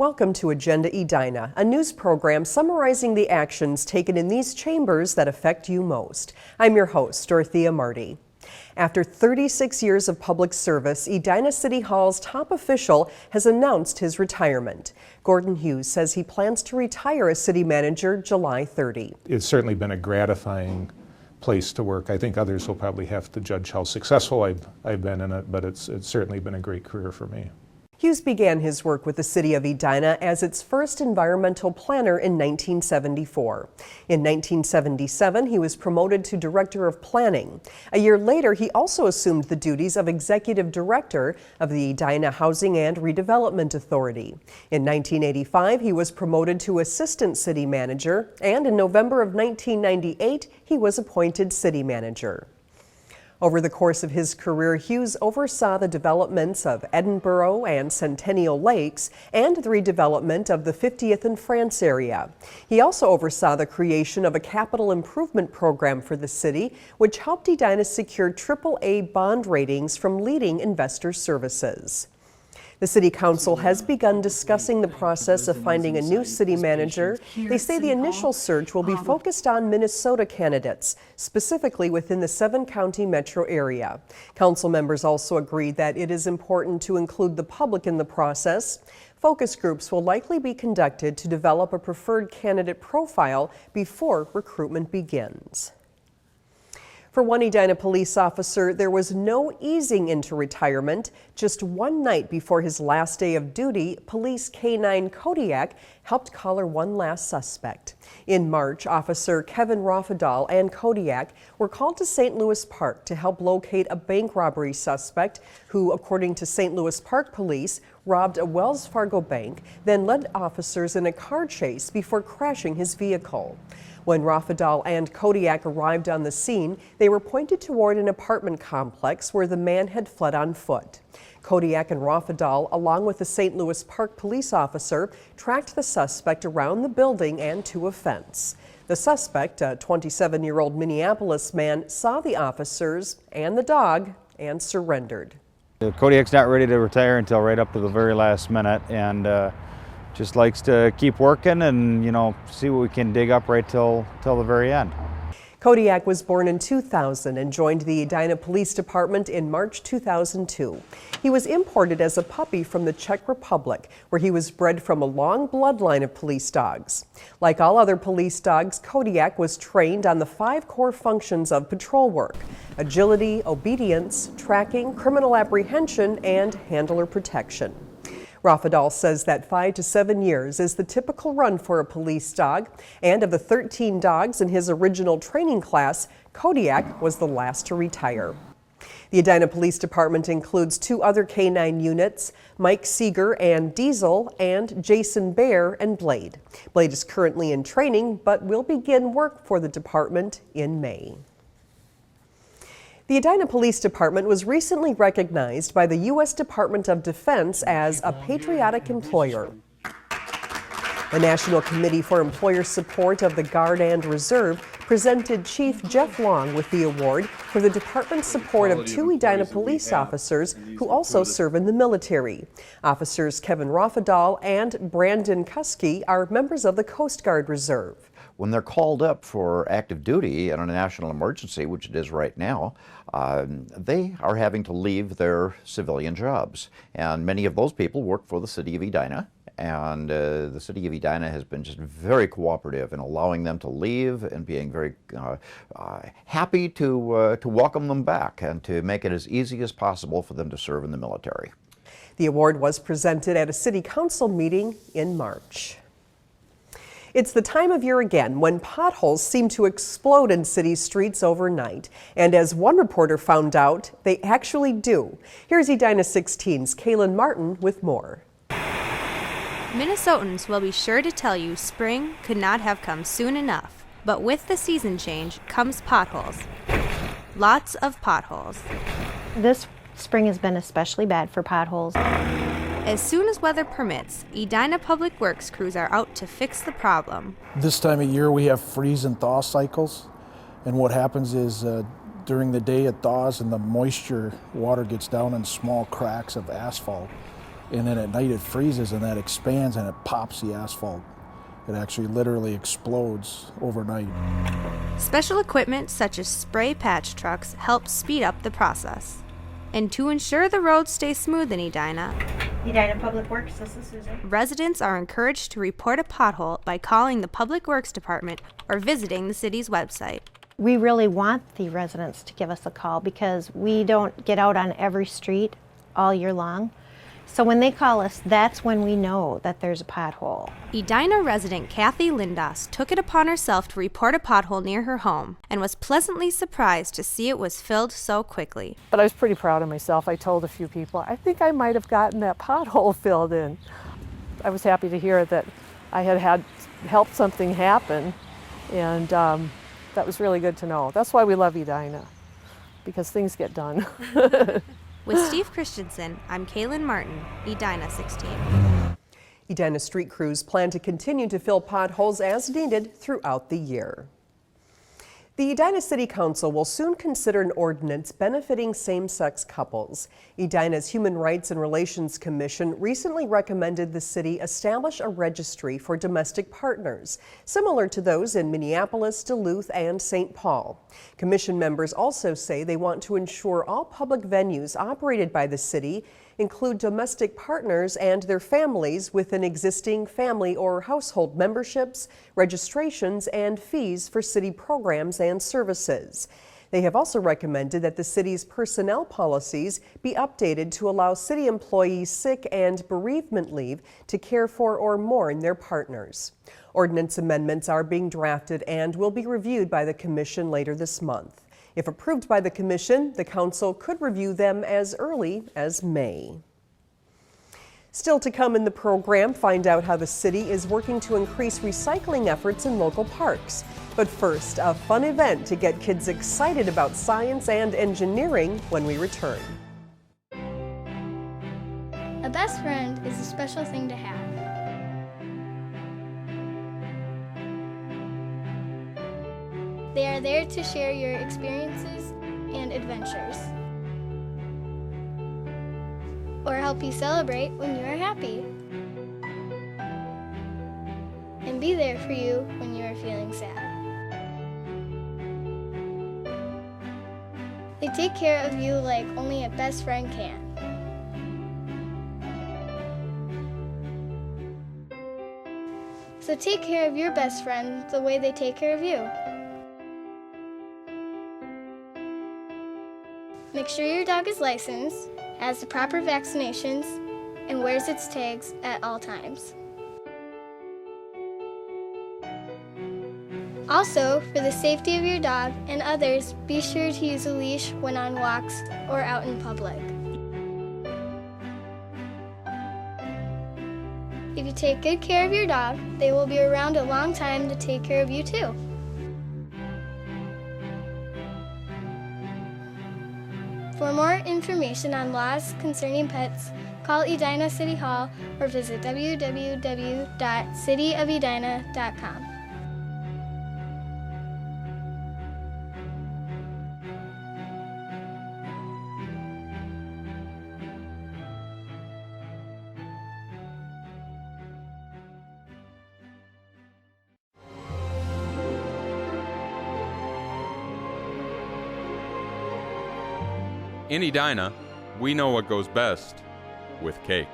Welcome to Agenda Edina, a news program summarizing the actions taken in these chambers that affect you most. I'm your host, Dorothea Marty. After 36 years of public service, Edina City Hall's top official has announced his retirement. Gordon Hughes says he plans to retire as city manager July 30. It's certainly been a gratifying place to work. I think others will probably have to judge how successful I've been in it, but it's certainly been a great career for me. Hughes began his work with the city of Edina as its first environmental planner in 1974. In 1977, he was promoted to director of planning. A year later, he also assumed the duties of executive director of the Edina Housing and Redevelopment Authority. In 1985, he was promoted to assistant city manager, and in November of 1998, he was appointed city manager. Over the course of his career, Hughes oversaw the developments of Edinburgh and Centennial Lakes and the redevelopment of the 50th and France area. He also oversaw the creation of a capital improvement program for the city, which helped Edina secure AAA bond ratings from leading investor services. The City Council has begun discussing the process of finding a new city manager. They say the initial search will be focused on Minnesota candidates, specifically within the 7-county metro area. Council members also agreed that it is important to include the public in the process. Focus groups will likely be conducted to develop a preferred candidate profile before recruitment begins. For one Edina police officer, there was no easing into retirement. Just one night before his last day of duty, Police K-9 Kodiak helped collar one last suspect. In March, Officer Kevin Roffedal and Kodiak were called to St. Louis Park to help locate a bank robbery suspect who, according to St. Louis Park Police, robbed a Wells Fargo bank, then led officers in a car chase before crashing his vehicle. When Roffedal and Kodiak arrived on the scene, they were pointed toward an apartment complex where the man had fled on foot. Kodiak and Roffedal, along with the St. Louis Park police officer, tracked the suspect around the building and to a fence. The suspect, a 27-year-old Minneapolis man, saw the officers and the dog and surrendered. Kodiak's not ready to retire until right up to the very last minute, and just likes to keep working and, see what we can dig up right till the very end. Kodiak was born in 2000 and joined the Edina Police Department in March 2002. He was imported as a puppy from the Czech Republic, where he was bred from a long bloodline of police dogs. Like all other police dogs, Kodiak was trained on the 5 core functions of patrol work: agility, obedience, tracking, criminal apprehension, and handler protection. Roffedal says that 5 to 7 years is the typical run for a police dog, and of the 13 dogs in his original training class, Kodiak was the last to retire. The Edina Police Department includes 2 other K-9 units, Mike Seeger and Diesel, and Jason Bear and Blade. Blade is currently in training, but will begin work for the department in May. The Edina Police Department was recently recognized by the U.S. Department of Defense as a patriotic employer. The National Committee for Employer Support of the Guard and Reserve presented Chief Jeff Long with the award for the department's support of 2 Edina police officers who also serve in the military. Officers Kevin Roffedal and Brandon Kuski are members of the Coast Guard Reserve. When they're called up for active duty in a national emergency, which it is right now, they are having to leave their civilian jobs. And many of those people work for the city of Edina. And the city of Edina has been just very cooperative in allowing them to leave and being very happy to welcome them back and to make it as easy as possible for them to serve in the military. The award was presented at a city council meeting in March. It's the time of year again when potholes seem to explode in city streets overnight. And as one reporter found out, they actually do. Here's Edina 16's Kaylin Martin with more. Minnesotans will be sure to tell you spring could not have come soon enough. But with the season change comes potholes. Lots of potholes. This spring has been especially bad for potholes. As soon as weather permits, Edina Public Works crews are out to fix the problem. This time of year we have freeze and thaw cycles, and what happens is during the day it thaws and the moisture water gets down in small cracks of asphalt, and then at night it freezes and that expands and it pops the asphalt. It actually literally explodes overnight. Special equipment such as spray patch trucks help speed up the process. And to ensure the roads stay smooth in Edina, Public Works, this is Susan. residents are encouraged to report a pothole by calling the Public Works Department or visiting the city's website. We really want the residents to give us a call because we don't get out on every street all year long. So when they call us, that's when we know that there's a pothole. Edina resident Kathy Lindas took it upon herself to report a pothole near her home and was pleasantly surprised to see it was filled so quickly. But I was pretty proud of myself. I told a few people, I think I might have gotten that pothole filled in. I was happy to hear that I had helped something happen, and that was really good to know. That's why we love Edina, because things get done. With Steve Christensen, I'm Kaylin Martin, Edina 16. Edina street crews plan to continue to fill potholes as needed throughout the year. The Edina City Council will soon consider an ordinance benefiting same-sex couples. Edina's Human Rights and Relations Commission recently recommended the city establish a registry for domestic partners, similar to those in Minneapolis, Duluth, and St. Paul. Commission members also say they want to ensure all public venues operated by the city include domestic partners and their families within existing family or household memberships, registrations, and fees for city programs and services. They have also recommended that the city's personnel policies be updated to allow city employees sick and bereavement leave to care for or mourn their partners. Ordinance amendments are being drafted and will be reviewed by the Commission later this month. If approved by the Commission, the Council could review them as early as May. Still to come in the program, find out how the city is working to increase recycling efforts in local parks. But first, a fun event to get kids excited about science and engineering when we return. A best friend is a special thing to have. They are there to share your experiences and adventures, or help you celebrate when you are happy, and be there for you when you are feeling sad. They take care of you like only a best friend can. So take care of your best friend the way they take care of you. Make sure your dog is licensed, has the proper vaccinations, and wears its tags at all times. Also, for the safety of your dog and others, be sure to use a leash when on walks or out in public. If you take good care of your dog, they will be around a long time to take care of you too. For more information on laws concerning pets, call Edina City Hall or visit www.cityofedina.com. In Edina, we know what goes best with cake.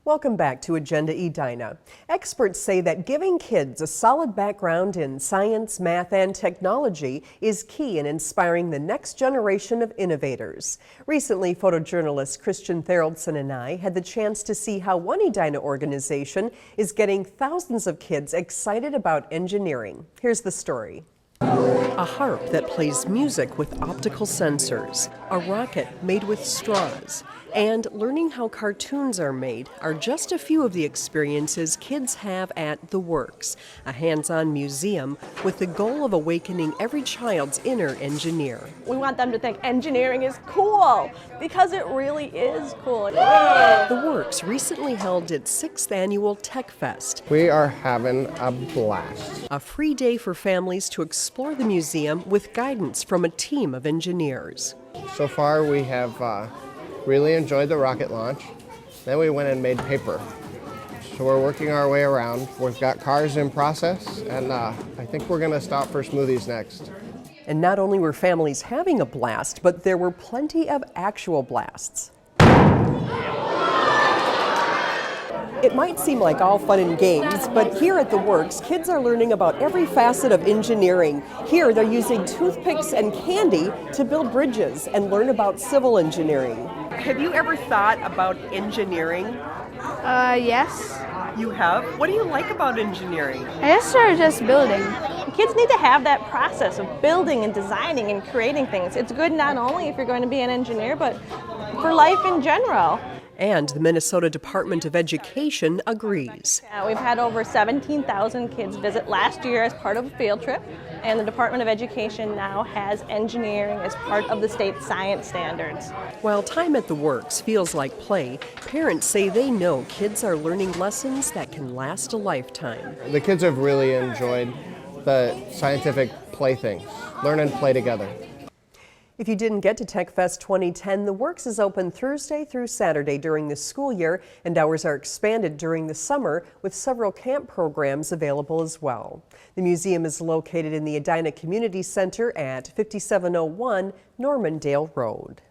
Welcome back to Agenda Edina. Experts say that giving kids a solid background in science, math, and technology is key in inspiring the next generation of innovators. Recently, photojournalist Christian Theraldson and I had the chance to see how one Edina organization is getting thousands of kids excited about engineering. Here's the story. A harp that plays music with optical sensors. a rocket made with straws, and learning how cartoons are made are just a few of the experiences kids have at The Works, a hands-on museum with the goal of awakening every child's inner engineer. We want them to think engineering is cool, because it really is cool. The Works recently held its 6th annual Tech Fest. We are having a blast. A free day for families to explore the museum with guidance from a team of engineers. So far we have really enjoyed the rocket launch. Then we went and made paper. So we're working our way around. We've got cars in process, and I think we're going to stop for smoothies next. And not only were families having a blast, but there were plenty of actual blasts. It might seem like all fun and games, but here at The Works, kids are learning about every facet of engineering. Here, they're using toothpicks and candy to build bridges and learn about civil engineering. Have you ever thought about engineering? Yes. You have? What do you like about engineering? I guess they're just building. Kids need to have that process of building and designing and creating things. It's good not only if you're going to be an engineer, but for life in general. And the Minnesota Department of Education agrees. We've had over 17,000 kids visit last year as part of a field trip, and the Department of Education now has engineering as part of the state science standards. While time at The Works feels like play, parents say they know kids are learning lessons that can last a lifetime. The kids have really enjoyed the scientific playthings. Learn and play together. If you didn't get to Tech Fest 2010, The Works is open Thursday through Saturday during the school year, and hours are expanded during the summer with several camp programs available as well. The museum is located in the Edina Community Center at 5701 Normandale Road.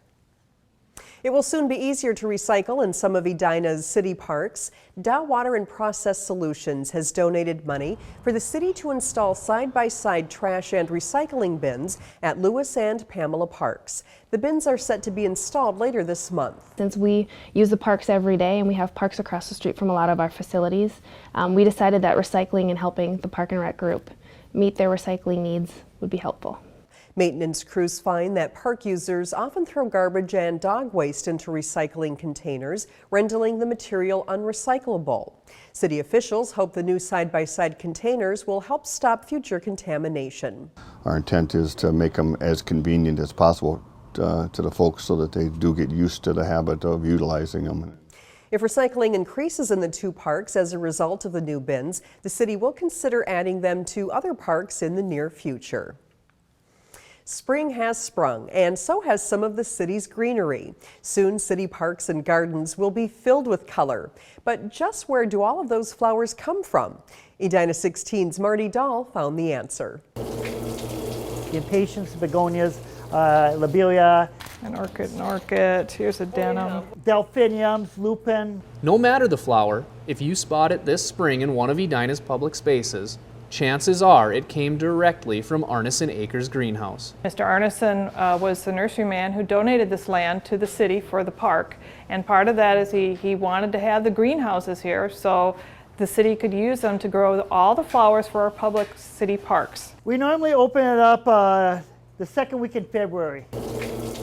It will soon be easier to recycle in some of Edina's city parks. Dow Water and Process Solutions has donated money for the city to install side-by-side trash and recycling bins at Lewis and Pamela Parks. The bins are set to be installed later this month. Since we use the parks every day and we have parks across the street from a lot of our facilities, we decided that recycling and helping the Park and Rec group meet their recycling needs would be helpful. Maintenance crews find that park users often throw garbage and dog waste into recycling containers, rendering the material unrecyclable. City officials hope the new side-by-side containers will help stop future contamination. Our intent is to make them as convenient as possible to the folks so that they do get used to the habit of utilizing them. If recycling increases in the two parks as a result of the new bins, the city will consider adding them to other parks in the near future. Spring has sprung, and so has some of the city's greenery. Soon, city parks and gardens will be filled with color. But just where do all of those flowers come from? Edina 16's Marty Dahl found the answer. The impatiens, begonias, lobelia. An orchid, here's a denim. Delphiniums, lupin. No matter the flower, if you spot it this spring in one of Edina's public spaces, chances are it came directly from Arneson Acres Greenhouse. Mr. Arneson was the nurseryman who donated this land to the city for the park, and part of that is he wanted to have the greenhouses here so the city could use them to grow all the flowers for our public city parks. We normally open it up the second week in February.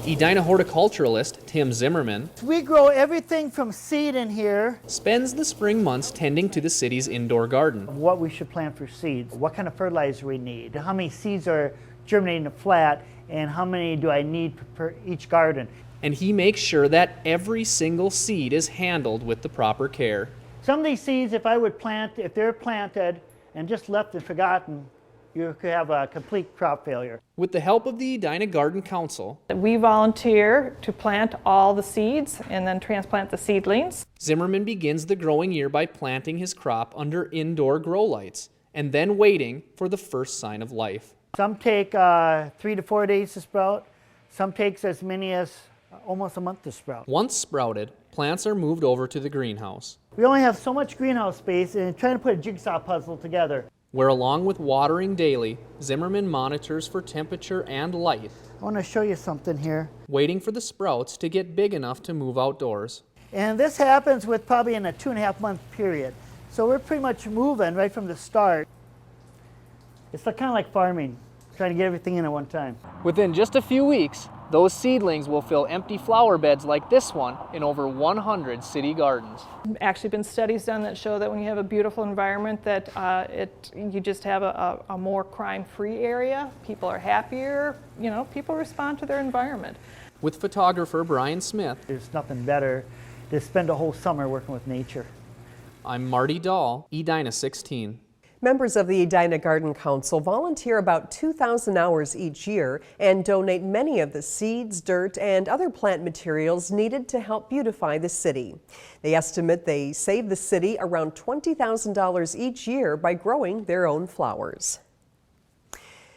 Edina horticulturalist Tim Zimmerman We grow everything from seed in here. Spends the spring months tending to the city's indoor garden. What we should plant for seeds, what kind of fertilizer we need, how many seeds are germinating in a flat, and how many do I need per each garden. And he makes sure that every single seed is handled with the proper care. Some of these seeds, if they're planted and just left and forgotten, you could have a complete crop failure. With the help of the Edina Garden Council, we volunteer to plant all the seeds and then transplant the seedlings. Zimmerman begins the growing year by planting his crop under indoor grow lights and then waiting for the first sign of life. Some take 3 to 4 days to sprout. Some takes as many as almost a month to sprout. Once sprouted, plants are moved over to the greenhouse, We only have so much greenhouse space and trying to put a jigsaw puzzle together. where along with watering daily, Zimmerman monitors for temperature and light, I want to show you something here. waiting for the sprouts to get big enough to move outdoors. And this happens with probably in a 2.5 month period. So we're pretty much moving right from the start. It's kind of like farming, trying to get everything in at one time. Within just a few weeks, Those seedlings will fill empty flower beds like this one in over 100 city gardens. Actually been studies done that show that when you have a beautiful environment that you just have a more crime-free area. People are happier, people respond to their environment. With photographer Brian Smith, there's nothing better to spend a whole summer working with nature. I'm Marty Dahl, Edina 16. Members of the Edina Garden Council volunteer about 2,000 hours each year and donate many of the seeds, dirt, and other plant materials needed to help beautify the city. They estimate they save the city around $20,000 each year by growing their own flowers.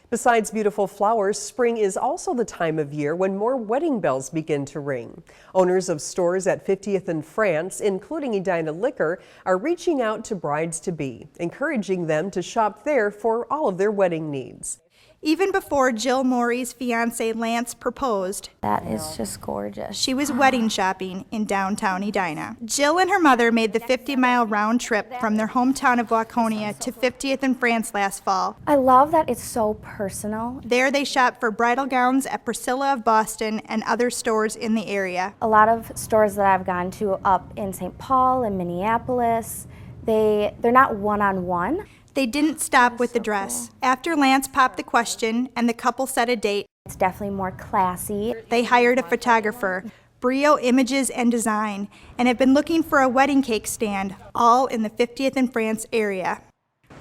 Besides beautiful flowers, spring is also the time of year when more wedding bells begin to ring. Owners of stores at 50th and France, including Edina Liquor, are reaching out to brides-to-be, encouraging them to shop there for all of their wedding needs. Even before Jill Morey's fiancé Lance proposed, that is just gorgeous. She was wedding shopping in downtown Edina. Jill and her mother made the 50-mile round trip from their hometown of Waconia to 50th and France last fall. I love that it's so personal. There they shopped for bridal gowns at Priscilla of Boston and other stores in the area. A lot of stores that I've gone to up in St. Paul and Minneapolis, they're not one-on-one. They didn't stop with the dress. After Lance popped the question and the couple set a date, it's definitely more classy. They hired a photographer, Brio Images and Design, and have been looking for a wedding cake stand, all in the 50th and France area.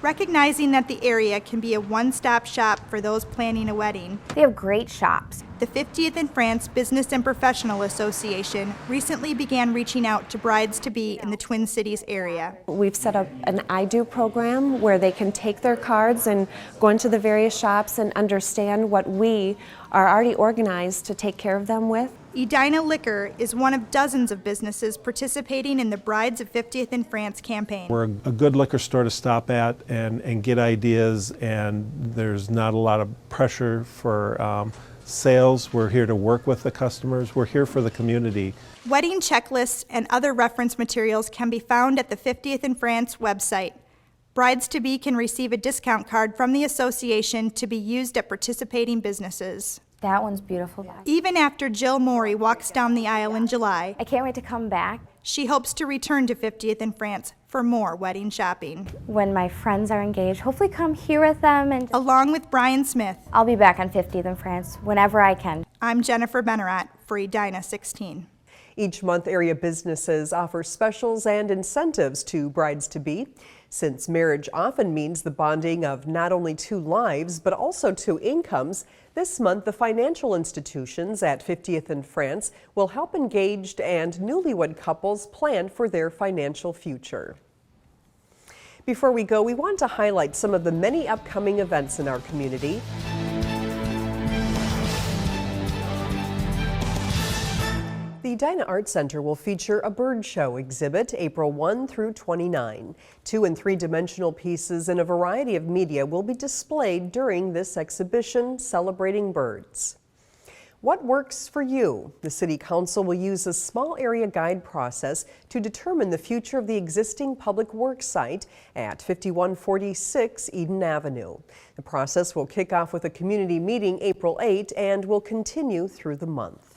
Recognizing that the area can be a one-stop shop for those planning a wedding, they have great shops. The 50th and France Business and Professional Association recently began reaching out to brides-to-be in the Twin Cities area. We've set up an I Do program where they can take their cards and go into the various shops and understand what we are already organized to take care of them with. Edina Liquor is one of dozens of businesses participating in the Brides of 50th and France campaign. We're a good liquor store to stop at and get ideas, and there's not a lot of pressure for sales. We're here to work with the customers. We're here for the community. Wedding checklists and other reference materials can be found at the 50th and France website. Brides-to-be can receive a discount card from the association to be used at participating businesses. That one's beautiful. Even after Jill Morey walks down the aisle in July, I can't wait to come back. She hopes to return to 50th and France for more wedding shopping. When my friends are engaged, hopefully come here with them. And along with Brian Smith, I'll be back on 50th and France whenever I can. I'm Jennifer Benarat for Edina 16. Each month, area businesses offer specials and incentives to brides-to-be. Since marriage often means the bonding of not only two lives, but also two incomes, this month the financial institutions at 50th and France will help engaged and newlywed couples plan for their financial future. Before we go, we want to highlight some of the many upcoming events in our community. The Edina Art Center will feature a bird show exhibit April 1 through 29. 2- and 3-dimensional pieces in a variety of media will be displayed during this exhibition celebrating birds. What works for you? The City Council will use a small area guide process to determine the future of the existing public works site at 5146 Eden Avenue. The process will kick off with a community meeting April 8 and will continue through the month.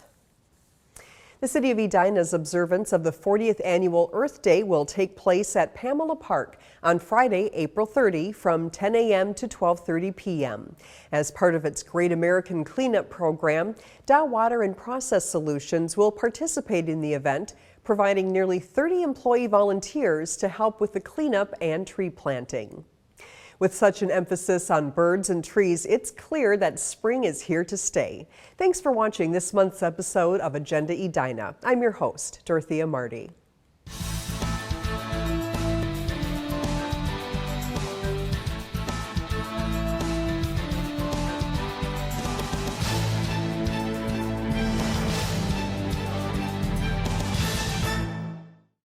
The City of Edina's observance of the 40th Annual Earth Day will take place at Pamela Park on Friday, April 30 from 10 a.m. to 12:30 p.m. As part of its Great American Cleanup program, Dow Water and Process Solutions will participate in the event, providing nearly 30 employee volunteers to help with the cleanup and tree planting. With such an emphasis on birds and trees, it's clear that spring is here to stay. Thanks for watching this month's episode of Agenda Edina. I'm your host, Dorothea Marty.